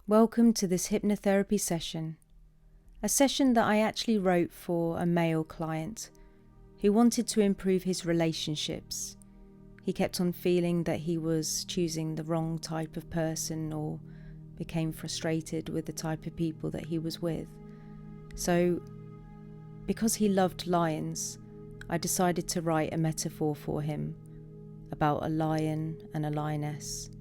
Welcome to this hypnotherapy session, a session that I actually wrote for a male client who wanted to improve his relationships. He kept on feeling that he was choosing the wrong type of person or became frustrated with the type of people that he was with. So, because he loved lions, I decided to write a metaphor for him about a lion and a lioness.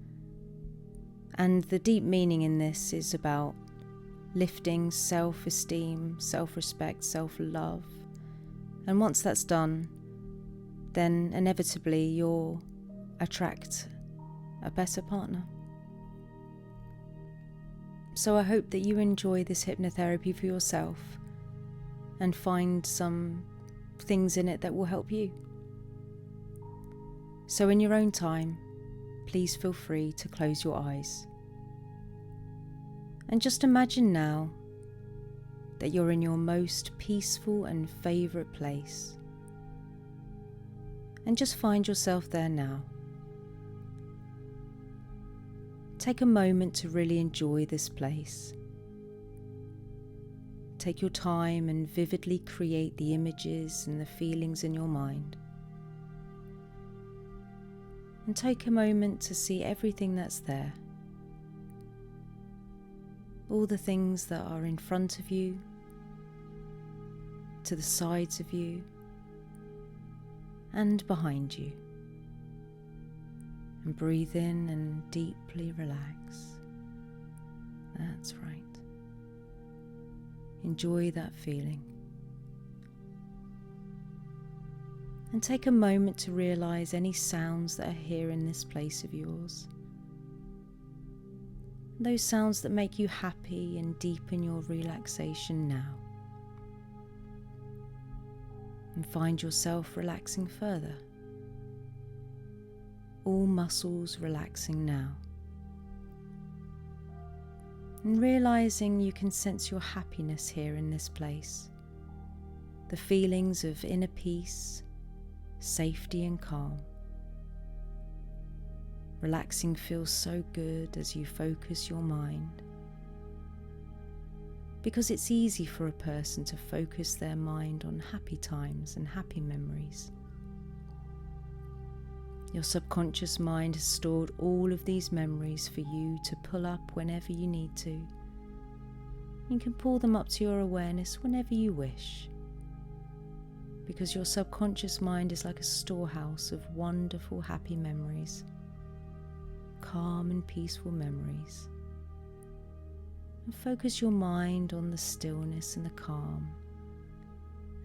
And the deep meaning in this is about lifting self-esteem, self-respect, self-love. And once that's done, then inevitably you'll attract a better partner. So I hope that you enjoy this hypnotherapy for yourself and find some things in it that will help you. So in your own time, please feel free to close your eyes. And just imagine now that you're in your most peaceful and favourite place. And just find yourself there now. Take a moment to really enjoy this place. Take your time and vividly create the images and the feelings in your mind. And take a moment to see everything that's there. All the things that are in front of you, to the sides of you, and behind you. And breathe in and deeply relax. That's right. Enjoy that feeling. And take a moment to realize any sounds that are here in this place of yours. Those sounds that make you happy and deepen your relaxation now. And find yourself relaxing further. All muscles relaxing now. And realizing you can sense your happiness here in this place. The feelings of inner peace, safety and calm. Relaxing feels so good as you focus your mind, because it's easy for a person to focus their mind on happy times and happy memories. Your subconscious mind has stored all of these memories for you to pull up whenever you need to. You can pull them up to your awareness whenever you wish, because your subconscious mind is like a storehouse of wonderful happy memories. Calm and peaceful memories. And focus your mind on the stillness and the calm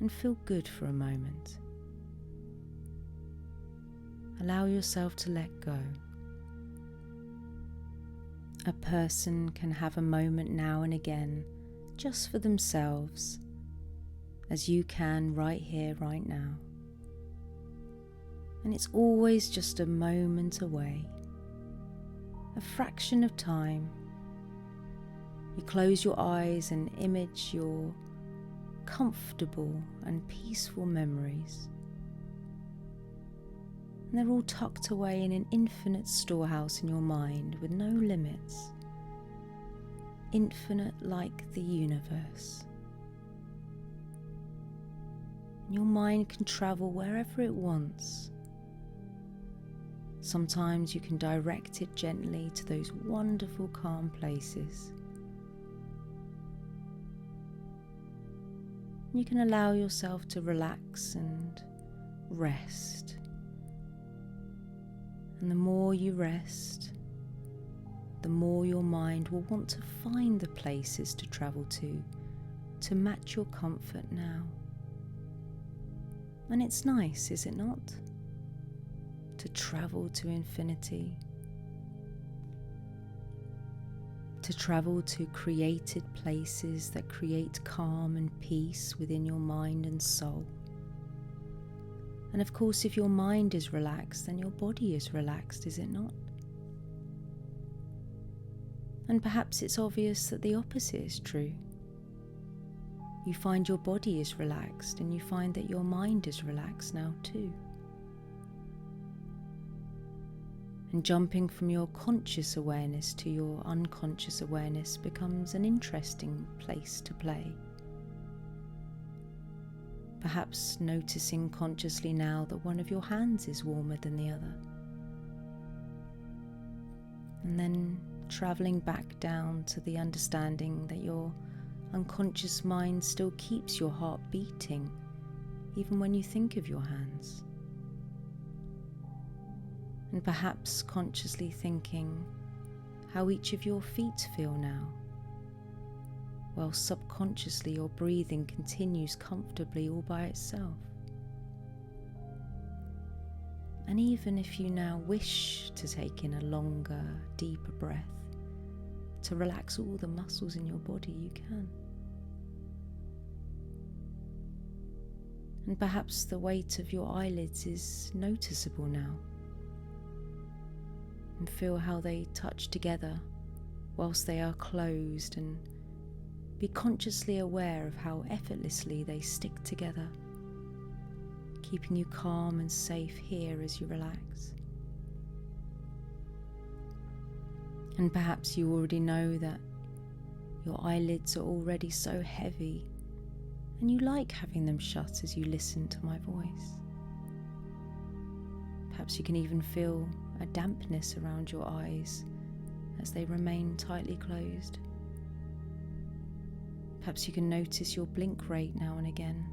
and feel good for a moment. Allow yourself to let go. A person can have a moment now and again just for themselves, as you can right here, right now. And it's always just a moment away. A fraction of time. You close your eyes and image your comfortable and peaceful memories. And they're all tucked away in an infinite storehouse in your mind with no limits. Infinite like the universe. Your mind can travel wherever it wants. Sometimes you can direct it gently to those wonderful calm places. You can allow yourself to relax and rest. And the more you rest, the more your mind will want to find the places to travel to match your comfort now. And it's nice, is it not? To travel to infinity, to travel to created places that create calm and peace within your mind and soul. And of course, if your mind is relaxed, then your body is relaxed, is it not? And perhaps it's obvious that the opposite is true. You find your body is relaxed and you find that your mind is relaxed now too. And jumping from your conscious awareness to your unconscious awareness becomes an interesting place to play. Perhaps noticing consciously now that one of your hands is warmer than the other. And then travelling back down to the understanding that your unconscious mind still keeps your heart beating, even when you think of your hands. And perhaps consciously thinking how each of your feet feel now, while subconsciously your breathing continues comfortably all by itself. And even if you now wish to take in a longer, deeper breath, to relax all the muscles in your body, you can. And perhaps the weight of your eyelids is noticeable now. And feel how they touch together whilst they are closed, and be consciously aware of how effortlessly they stick together, keeping you calm and safe here as you relax. And perhaps you already know that your eyelids are already so heavy and you like having them shut as you listen to my voice. Perhaps you can even feel a dampness around your eyes as they remain tightly closed. Perhaps you can notice your blink rate now and again,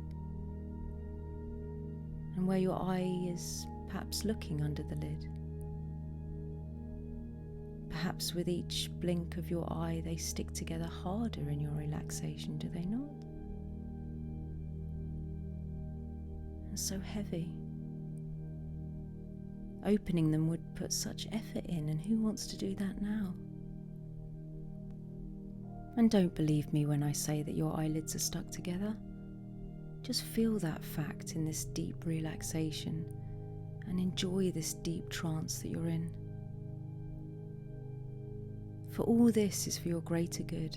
and where your eye is perhaps looking under the lid. Perhaps with each blink of your eye they stick together harder in your relaxation, do they not? And so heavy. Opening them would put such effort in, and who wants to do that now? And don't believe me when I say that your eyelids are stuck together. Just feel that fact in this deep relaxation and enjoy this deep trance that you're in. For all this is for your greater good.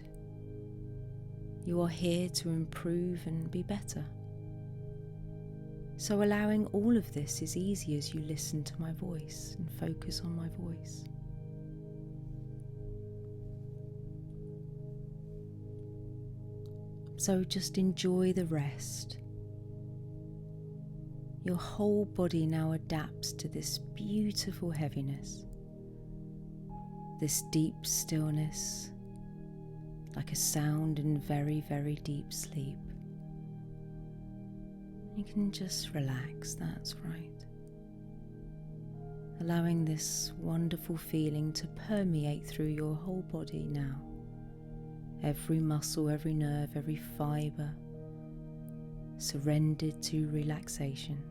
You are here to improve and be better. So allowing all of this is easy as you listen to my voice and focus on my voice. So just enjoy the rest. Your whole body now adapts to this beautiful heaviness, this deep stillness, like a sound in very, very deep sleep. You can just relax, that's right. Allowing this wonderful feeling to permeate through your whole body now. Every muscle, every nerve, every fibre surrendered to relaxation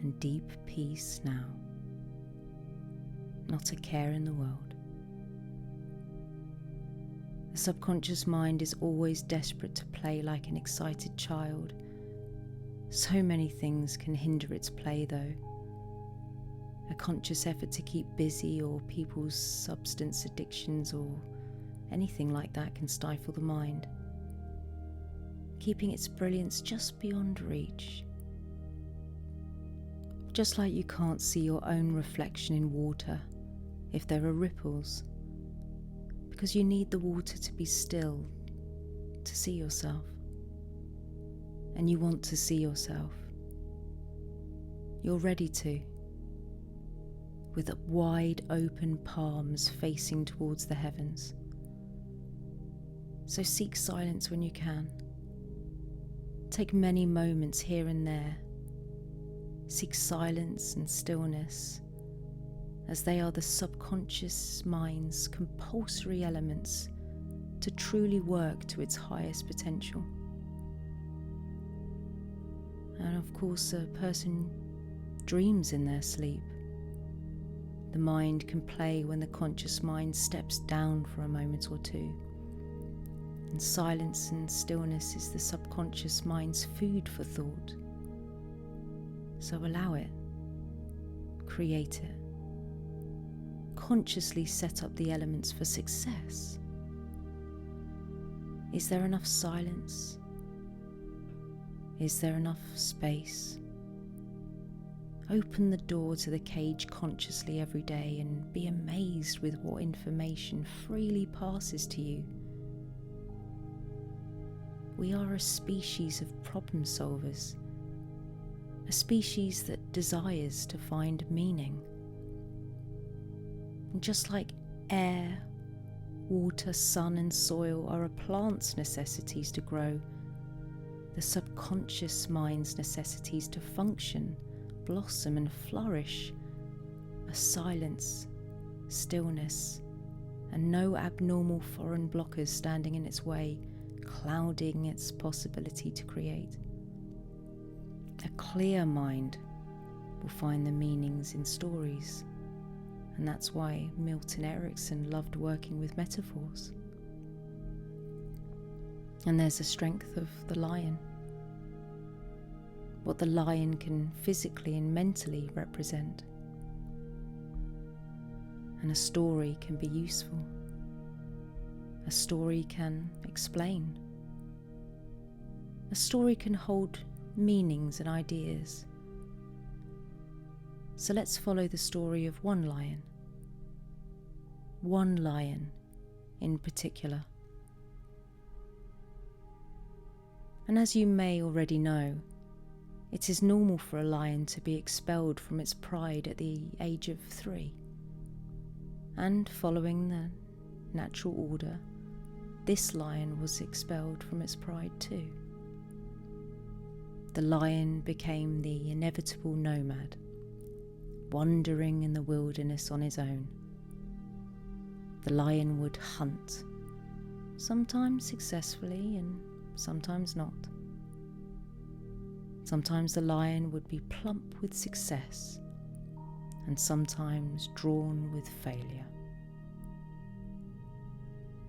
and deep peace now. Not a care in the world. The subconscious mind is always desperate to play like an excited child. So many things can hinder its play though. A conscious effort to keep busy, or people's substance addictions, or anything like that can stifle the mind, keeping its brilliance just beyond reach. Just like you can't see your own reflection in water if there are ripples, because you need the water to be still to see yourself. And you want to see yourself. You're ready to, with wide open palms facing towards the heavens. So seek silence when you can. Take many moments here and there. Seek silence and stillness, as they are the subconscious mind's compulsory elements to truly work to its highest potential. And of course, a person dreams in their sleep. The mind can play when the conscious mind steps down for a moment or two. And silence and stillness is the subconscious mind's food for thought. So allow it. Create it. Consciously set up the elements for success. Is there enough silence? Is there enough space? Open the door to the cage consciously every day and be amazed with what information freely passes to you. We are a species of problem solvers, a species that desires to find meaning. And just like air, water, sun and soil are a plant's necessities to grow, the subconscious mind's necessities to function, blossom and flourish are silence, stillness, and no abnormal foreign blockers standing in its way, clouding its possibility to create. A clear mind will find the meanings in stories, and that's why Milton Erickson loved working with metaphors. And there's the strength of the lion. What the lion can physically and mentally represent. And a story can be useful. A story can explain. A story can hold meanings and ideas. So let's follow the story of one lion in particular. And as you may already know, it is normal for a lion to be expelled from its pride at the age of 3. And following the natural order, this lion was expelled from its pride too. The lion became the inevitable nomad, wandering in the wilderness on his own. The lion would hunt, sometimes successfully and sometimes not. Sometimes the lion would be plump with success, and sometimes drawn with failure.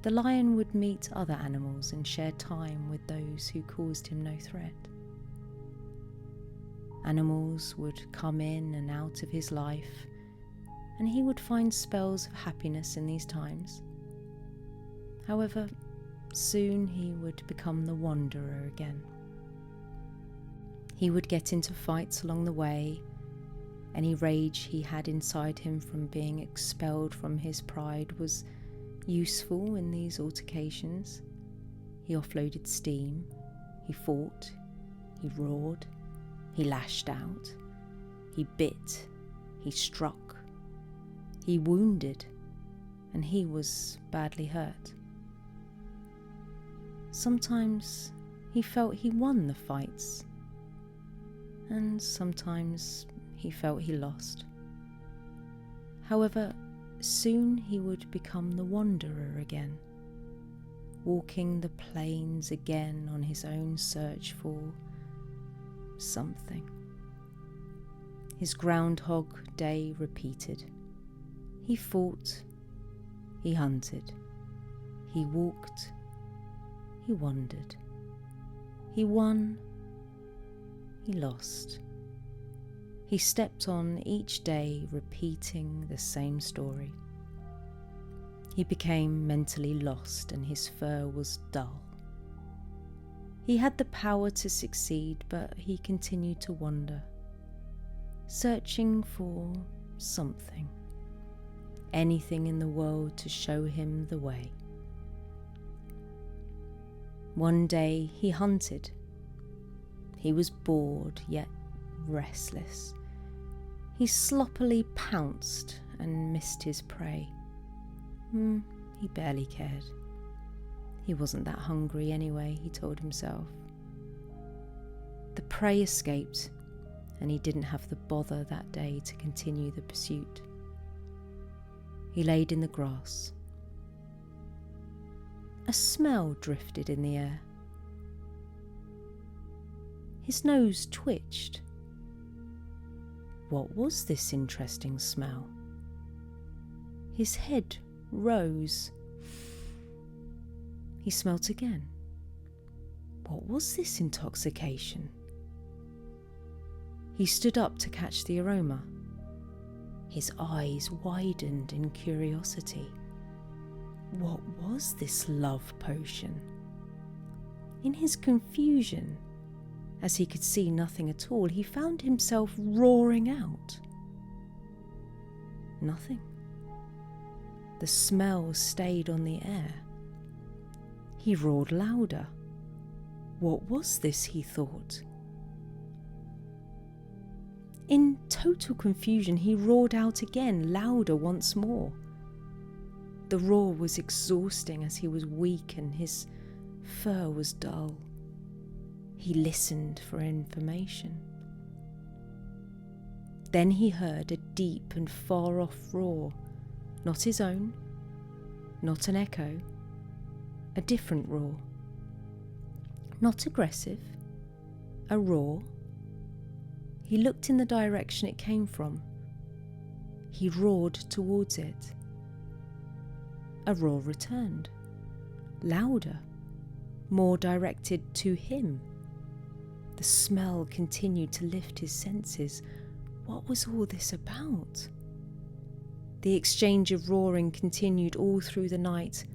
The lion would meet other animals and share time with those who caused him no threat. Animals would come in and out of his life, and he would find spells of happiness in these times. However, soon he would become the wanderer again. He would get into fights along the way. Any rage he had inside him from being expelled from his pride was useful in these altercations. He offloaded steam, he fought, he roared, he lashed out, he bit, he struck, he wounded, and he was badly hurt. Sometimes he felt he won the fights, and sometimes he felt he lost. However, soon he would become the wanderer again, walking the plains again on his own search for something. His Groundhog Day repeated. He fought, he hunted, he walked, he wandered, he won, he lost. He stepped on each day, repeating the same story. He became mentally lost and his fur was dull. He had the power to succeed, but he continued to wander, searching for something, anything in the world to show him the way. One day he hunted. He was bored yet restless. He sloppily pounced and missed his prey. He barely cared. He wasn't that hungry anyway, he told himself. The prey escaped, and he didn't have the bother that day to continue the pursuit. He laid in the grass. A smell drifted in the air. His nose twitched. What was this interesting smell? His head rose. He smelt again. What was this intoxication? He stood up to catch the aroma. His eyes widened in curiosity. What was this love potion? In his confusion, As he could see nothing at all, he found himself roaring out. Nothing. The smell stayed on the air. He roared louder. What was this, he thought? In total confusion, he roared out again, louder once more. The roar was exhausting as he was weak and his fur was dull. He listened for information. Then he heard a deep and far-off roar, not his own, not an echo, a different roar. Not aggressive, a roar. He looked in the direction it came from. He roared towards it. A roar returned, louder, more directed to him. The smell continued to lift his senses. What was all this about? The exchange of roaring continued all through the night,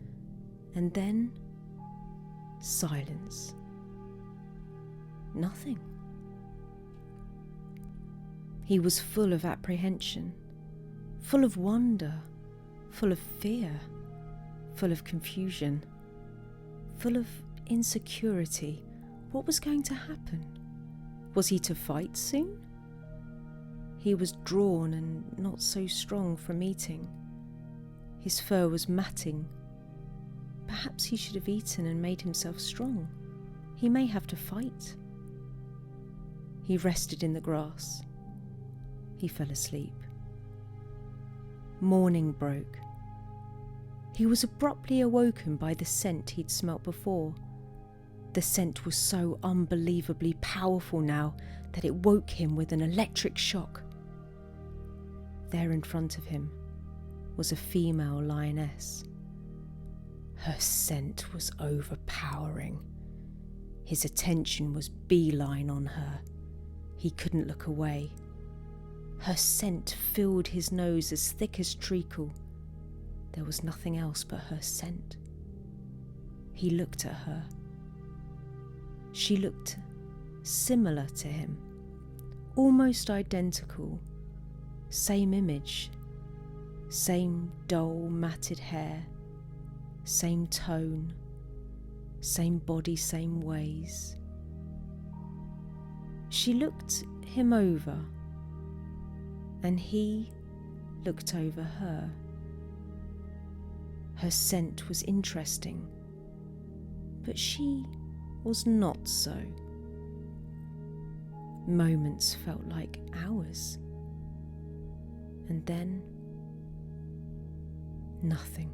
and then silence. Nothing. He was full of apprehension, full of wonder, full of fear, full of confusion, full of insecurity. What was going to happen? Was he to fight soon? He was drawn and not so strong from eating. His fur was matting. Perhaps he should have eaten and made himself strong. He may have to fight. He rested in the grass. He fell asleep. Morning broke. He was abruptly awoken by the scent he'd smelt before. The scent was so unbelievably powerful now that it woke him with an electric shock. There in front of him was a female lioness. Her scent was overpowering. His attention was beeline on her. He couldn't look away. Her scent filled his nose as thick as treacle. There was nothing else but her scent. He looked at her. She looked similar to him, almost identical. Same image, same dull matted hair, same tone, same body, same ways. She looked him over, and he looked over her. Her scent was interesting, but she was not so. Moments felt like hours, and then nothing.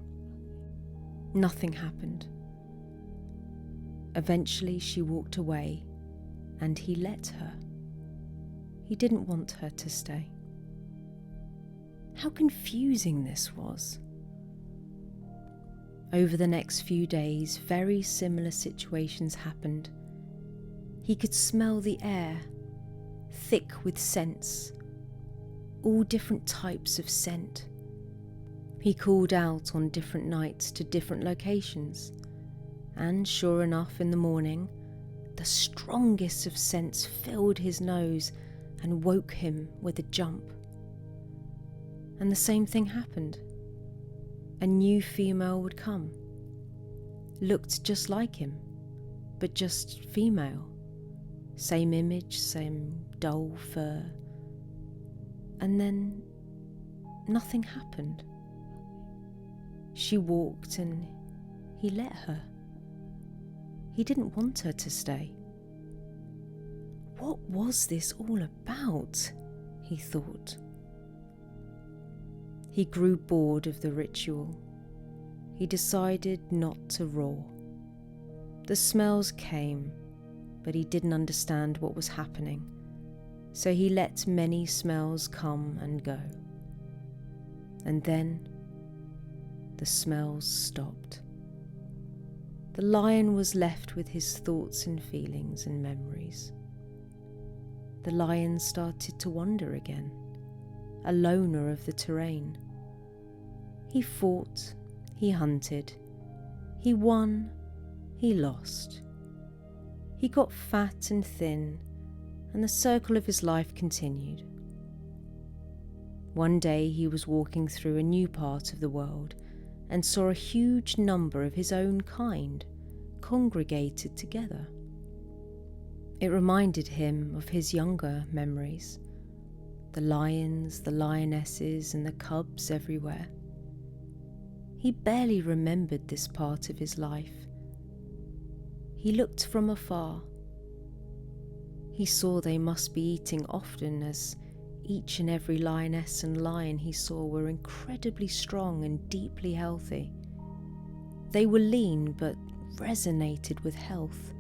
Nothing happened. Eventually she walked away, and he let her. He didn't want her to stay. How confusing this was. Over the next few days, very similar situations happened. He could smell the air, thick with scents, all different types of scent. He called out on different nights to different locations, and sure enough, in the morning, the strongest of scents filled his nose and woke him with a jump. And the same thing happened. A new female would come, looked just like him, but just female. Same image, same dull fur. And then nothing happened. She walked and he let her. He didn't want her to stay. What was this all about? He thought. He grew bored of the ritual. He decided not to roar. The smells came, but he didn't understand what was happening, so he let many smells come and go. And then the smells stopped. The lion was left with his thoughts and feelings and memories. The lion started to wander again, a loner of the terrain. He fought, he hunted, he won, he lost. He got fat and thin, and the circle of his life continued. One day he was walking through a new part of the world and saw a huge number of his own kind congregated together. It reminded him of his younger memories, the lions, the lionesses, and the cubs everywhere. He barely remembered this part of his life. He looked from afar. He saw they must be eating often, as each and every lioness and lion he saw were incredibly strong and deeply healthy. They were lean but resonated with health.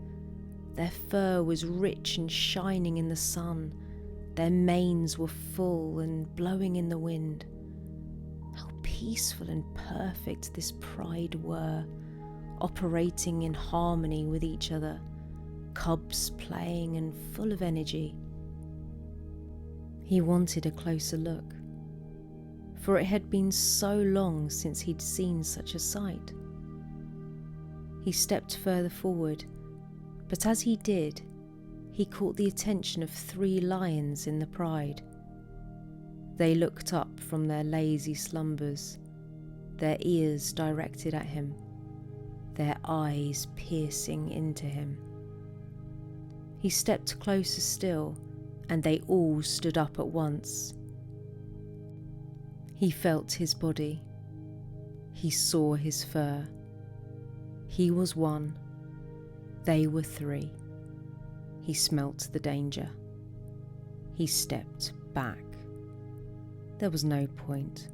Their fur was rich and shining in the sun. Their manes were full and blowing in the wind. How peaceful and perfect this pride were, operating in harmony with each other, cubs playing and full of energy. He wanted a closer look, for it had been so long since he'd seen such a sight. He stepped further forward, but as he did, he caught the attention of 3 lions in the pride. They looked up from their lazy slumbers, their ears directed at him, their eyes piercing into him. He stepped closer still, and they all stood up at once. He felt his body. He saw his fur. He was 1. They were 3. He smelt the danger. He stepped back. There was no point.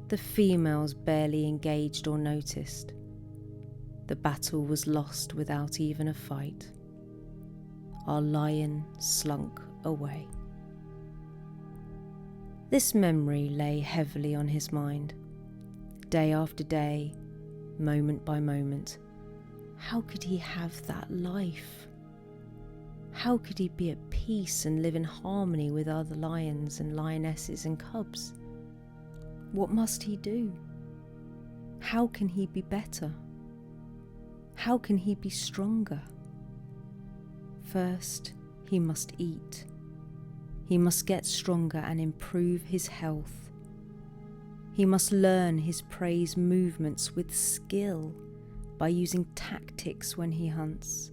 The females barely engaged or noticed. The battle was lost without even a fight. Our lion slunk away. This memory lay heavily on his mind. Day after day, moment by moment, how could he have that life? How could he be at peace and live in harmony with other lions and lionesses and cubs? What must he do? How can he be better? How can he be stronger? First, he must eat. He must get stronger and improve his health. He must learn his prey's movements with skill by using tactics when he hunts.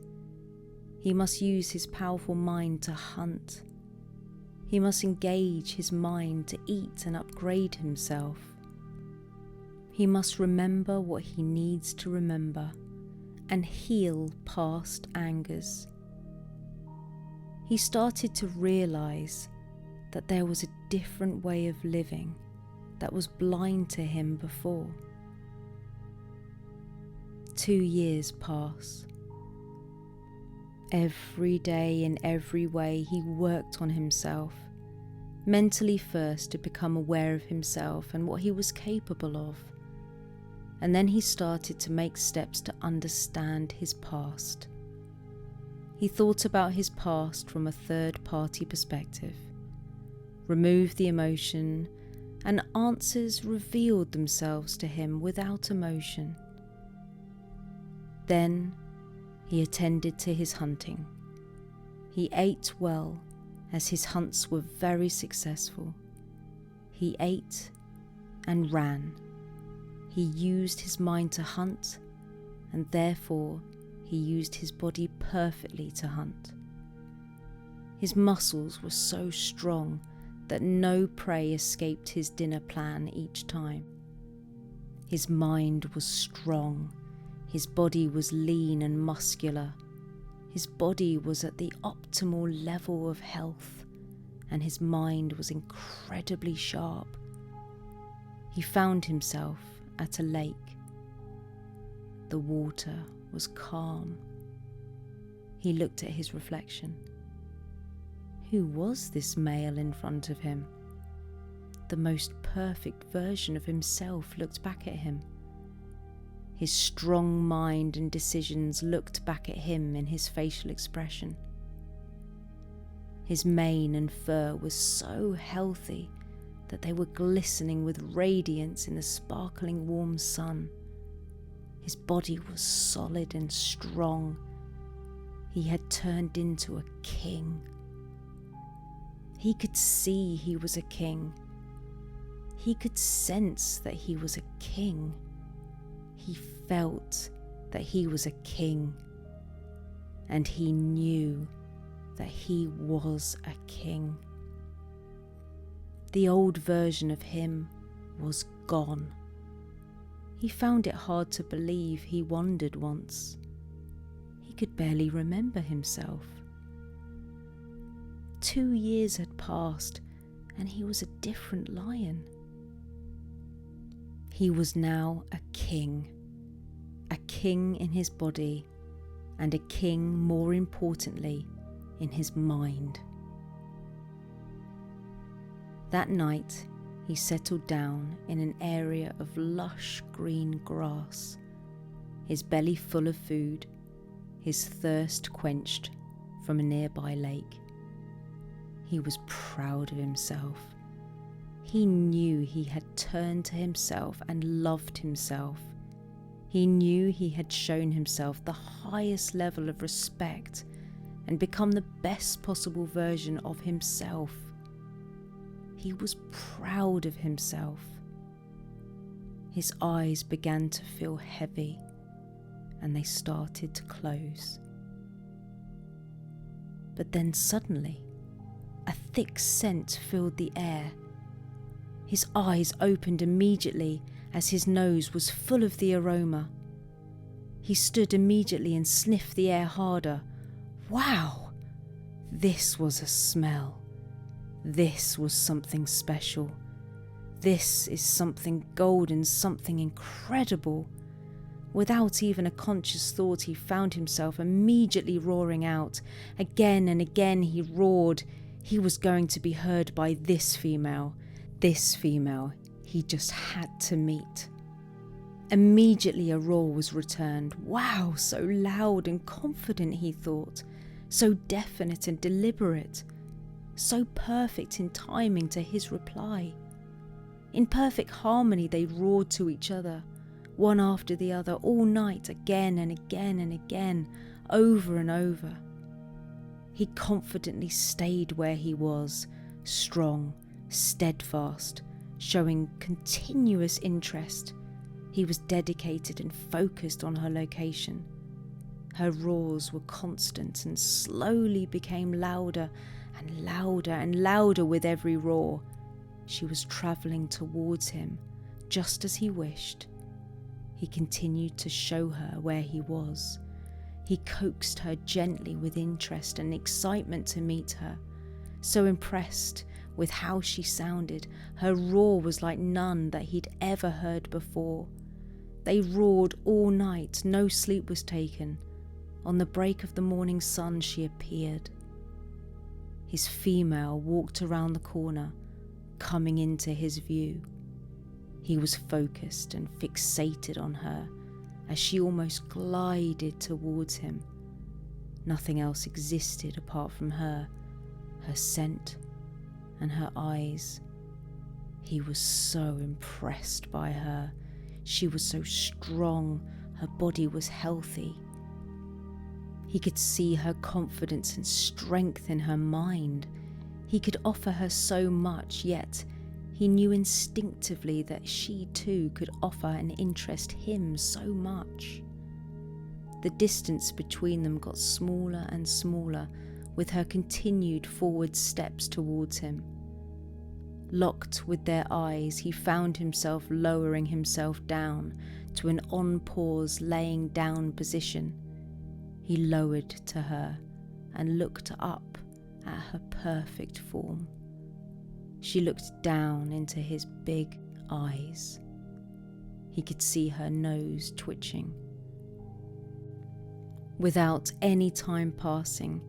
He must use his powerful mind to hunt. He must engage his mind to eat and upgrade himself. He must remember what he needs to remember and heal past angers. He started to realize that there was a different way of living that was blind to him before. 2 years pass. Every day in every way he worked on himself, mentally first to become aware of himself and what he was capable of, and then he started to make steps to understand his past. He thought about his past from a third-party perspective, removed the emotion, and answers revealed themselves to him without emotion. Then he attended to his hunting. He ate well, as his hunts were very successful. He ate and ran. He used his mind to hunt, and therefore he used his body perfectly to hunt. His muscles were so strong that no prey escaped his dinner plan each time. His mind was strong. His body was lean and muscular. His body was at the optimal level of health, and his mind was incredibly sharp. He found himself at a lake. The water was calm. He looked at his reflection. Who was this male in front of him? The most perfect version of himself looked back at him. His strong mind and decisions looked back at him in his facial expression. His mane and fur were so healthy that they were glistening with radiance in the sparkling warm sun. His body was solid and strong. He had turned into a king. He could see he was a king. He could sense that he was a king. He felt that he was a king. And he knew that he was a king. The old version of him was gone. He found it hard to believe. He wondered once. He could barely remember himself. 2 years had passed and he was a different lion. He was now a king in his body, and a king, more importantly, in his mind. That night, he settled down in an area of lush green grass, his belly full of food, his thirst quenched from a nearby lake. He was proud of himself. He knew he had turned to himself and loved himself. He knew he had shown himself the highest level of respect and become the best possible version of himself. He was proud of himself. His eyes began to feel heavy and they started to close. But then suddenly, a thick scent filled the air. His eyes opened immediately as his nose was full of the aroma. He stood immediately and sniffed the air harder. Wow! This was a smell. This was something special. This is something golden, something incredible. Without even a conscious thought, he found himself immediately roaring out. Again and again he roared. He was going to be heard by this female he just had to meet. Immediately a roar was returned. Wow, so loud and confident, he thought. So definite and deliberate. So perfect in timing to his reply. In perfect harmony they roared to each other, one after the other, all night, again and again and again, over and over. He confidently stayed where he was, strong, steadfast, showing continuous interest. He was dedicated and focused on her location. Her roars were constant and slowly became louder and louder and louder with every roar. She was travelling towards him, just as he wished. He continued to show her where he was. He coaxed her gently with interest and excitement to meet her. So impressed with how she sounded, her roar was like none that he'd ever heard before. They roared all night, no sleep was taken. On the break of the morning sun she appeared. His female walked around the corner, coming into his view. He was focused and fixated on her as she almost glided towards him. Nothing else existed apart from her scent, and her eyes. He was so impressed by her. She was so strong, her body was healthy. He could see her confidence and strength in her mind. He could offer her so much, yet he knew instinctively that she too could offer and interest him so much. The distance between them got smaller and smaller with her continued forward steps towards him. Locked with their eyes, he found himself lowering himself down to an on-pause laying down position. He lowered to her and looked up at her perfect form. She looked down into his big eyes. He could see her nose twitching. Without any time passing,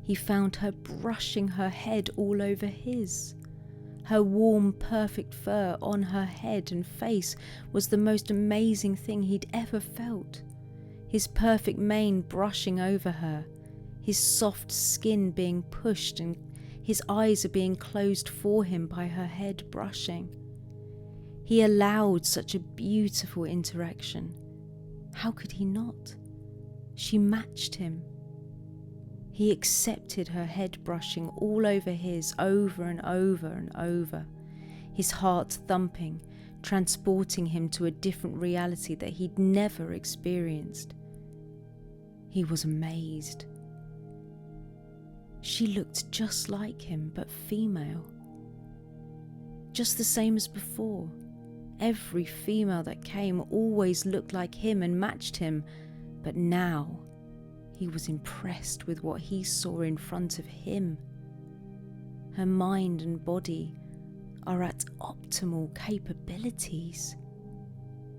he found her brushing her head all over his. Her warm, perfect fur on her head and face was the most amazing thing he'd ever felt. His perfect mane brushing over her, his soft skin being pushed and his eyes are being closed for him by her head brushing. He allowed such a beautiful interaction. How could he not? She matched him. He accepted her head brushing all over his, over and over and over, his heart thumping, transporting him to a different reality that he'd never experienced. He was amazed. She looked just like him, but female. Just the same as before. Every female that came always looked like him and matched him, but now he was impressed with what he saw in front of him. Her mind and body are at optimal capabilities.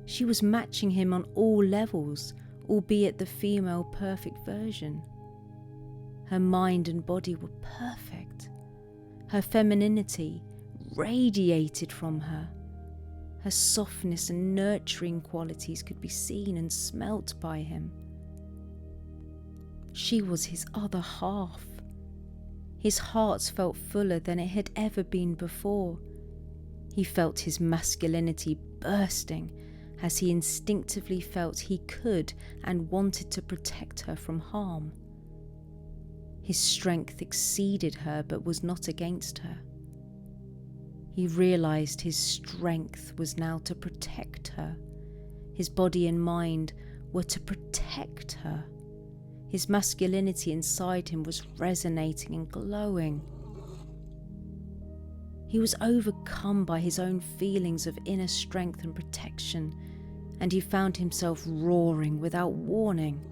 She was matching him on all levels, albeit the female perfect version. Her mind and body were perfect. Her femininity radiated from her. Her softness and nurturing qualities could be seen and smelt by him. She was his other half. His heart felt fuller than it had ever been before. He felt his masculinity bursting as he instinctively felt he could and wanted to protect her from harm. His strength exceeded her but was not against her. He realized his strength was now to protect her. His body and mind were to protect her. His masculinity inside him was resonating and glowing. He was overcome by his own feelings of inner strength and protection, and he found himself roaring without warning.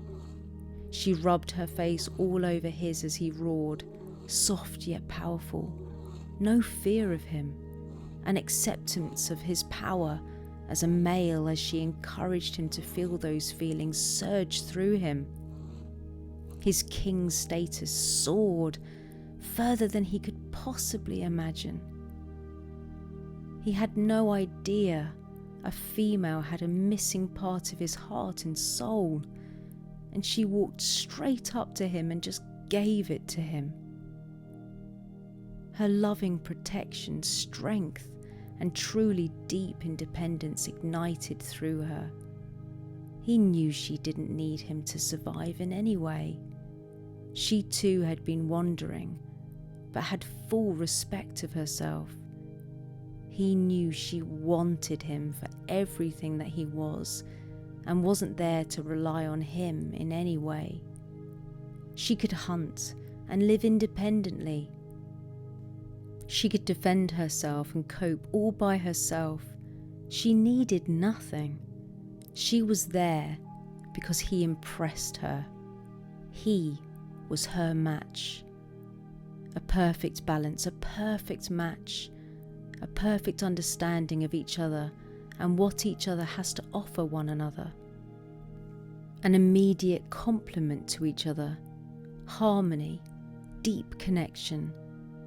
She rubbed her face all over his as he roared, soft yet powerful. No fear of him, an acceptance of his power as a male as she encouraged him to feel those feelings surge through him. His king status soared further than he could possibly imagine. He had no idea a female had a missing part of his heart and soul, and she walked straight up to him and just gave it to him. Her loving protection, strength, and truly deep independence ignited through her. He knew she didn't need him to survive in any way. She too had been wandering, but had full respect of herself. He knew she wanted him for everything that he was, and wasn't there to rely on him in any way. She could hunt and live independently. She could defend herself and cope all by herself. She needed nothing. She was there because he impressed her. He was her match. A perfect balance, a perfect match, a perfect understanding of each other and what each other has to offer one another. An immediate complement to each other, harmony, deep connection,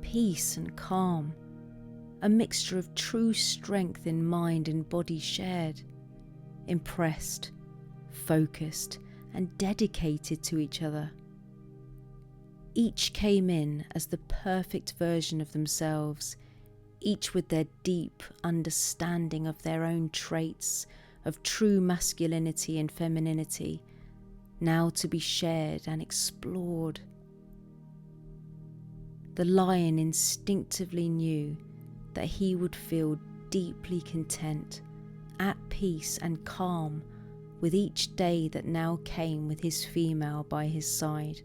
peace and calm, a mixture of true strength in mind and body shared, impressed, focused, and dedicated to each other. Each came in as the perfect version of themselves, each with their deep understanding of their own traits, of true masculinity and femininity, now to be shared and explored. The lion instinctively knew that he would feel deeply content, at peace and calm with each day that now came with his female by his side.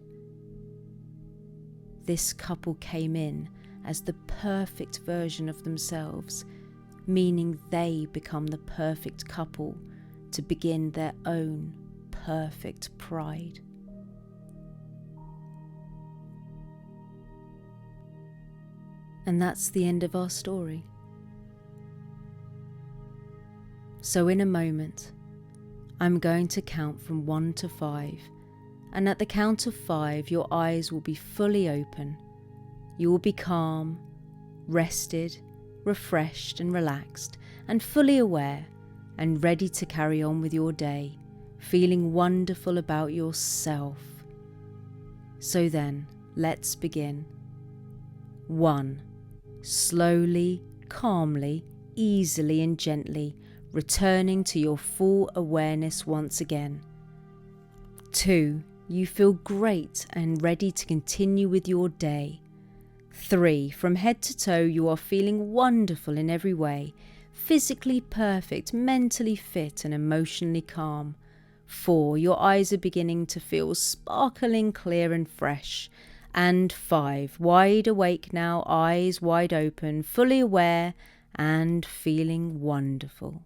This couple came in as the perfect version of themselves, meaning they become the perfect couple to begin their own perfect pride. And that's the end of our story. So in a moment, I'm going to count from 1 to 5, and at the count of 5, your eyes will be fully open. You will be calm, rested, refreshed and relaxed, and fully aware and ready to carry on with your day, feeling wonderful about yourself. So then, let's begin. 1. Slowly, calmly, easily and gently, returning to your full awareness once again. 2. You feel great and ready to continue with your day. 3. From head to toe, you are feeling wonderful in every way, physically perfect, mentally fit and emotionally calm. 4. Your eyes are beginning to feel sparkling clear and fresh. And 5. Wide awake now, eyes wide open, fully aware and feeling wonderful.